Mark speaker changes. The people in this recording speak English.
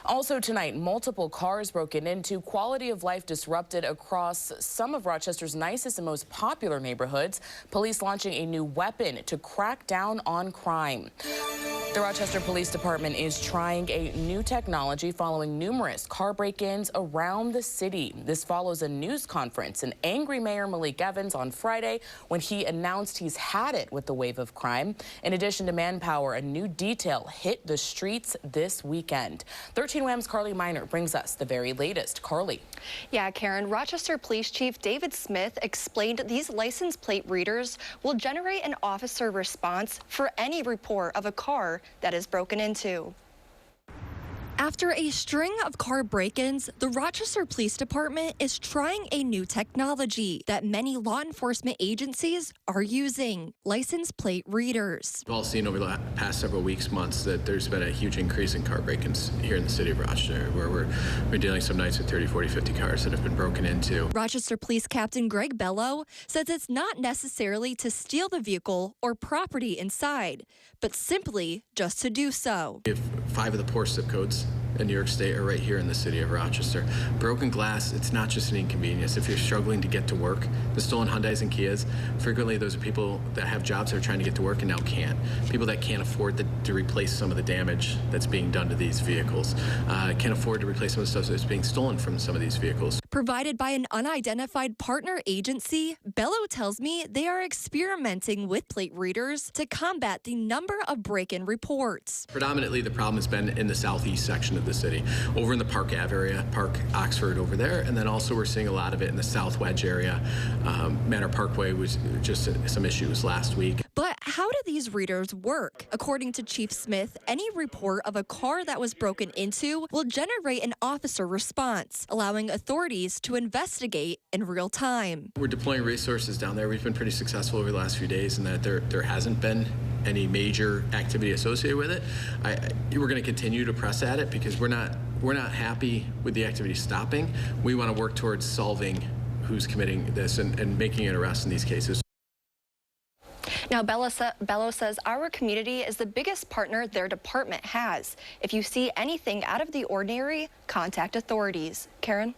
Speaker 1: Also tonight, multiple cars broken into, quality of life disrupted across some of Rochester's nicest and most popular neighborhoods. Police launching a new weapon to crack down on crime. The Rochester Police Department is trying a new technology following numerous car break-ins around the city. This follows a news conference and angry Mayor Malik Evans on Friday when he announced he's had it with the wave of crime. In addition to manpower, a new detail hit the streets this weekend. 13 WHAM's Carly Miner brings us the very latest. Carly.
Speaker 2: Yeah, Karen, Rochester Police Chief David Smith explained these license plate readers will generate an officer response for any report of a car that is broken into. After a string of car break-ins, the Rochester Police Department is trying a new technology that many law enforcement agencies are using: license plate readers.
Speaker 3: We've all seen over the past several weeks, months, that there's been a huge increase in car break-ins here in the city of Rochester, where we're dealing some nights with 30, 40, 50 cars that have been broken into. Rochester
Speaker 2: Police Captain Greg Bello says it's not necessarily to steal the vehicle or property inside, but simply just to do so.
Speaker 3: We have 5 of the poorest zip codes in New York State are right here in the city of Rochester. Broken glass, it's not just an inconvenience. If you're struggling to get to work, the stolen Hyundais and Kias, frequently those are people that have jobs that are trying to get to work and now can't. People that can't afford to replace some of the damage that's being done to these vehicles. Can't afford to replace some of the stuff that's being stolen from some of these vehicles.
Speaker 2: Provided by an unidentified partner agency, Bello tells me they are experimenting with plate readers to combat the number of break-in reports.
Speaker 3: Predominantly, the problem has been in the southeast section of the city, over in the Park Ave area, Park Oxford over there, and then also we're seeing a lot of it in the South Wedge area. Manor Parkway was just some issues last week.
Speaker 2: But how do these readers work? According to Chief Smith, any report of a car that was broken into will generate an officer response, allowing authorities to investigate in real time.
Speaker 3: We're deploying resources down there. We've been pretty successful over the last few days in that there hasn't been any major activity associated with it. We're going to continue to press at it because we're not happy with the activity stopping. We want to work towards solving who's committing this and making an arrest in these cases.
Speaker 2: Now, Bello says our community is the biggest partner their department has. If you see anything out of the ordinary, contact authorities. Karen?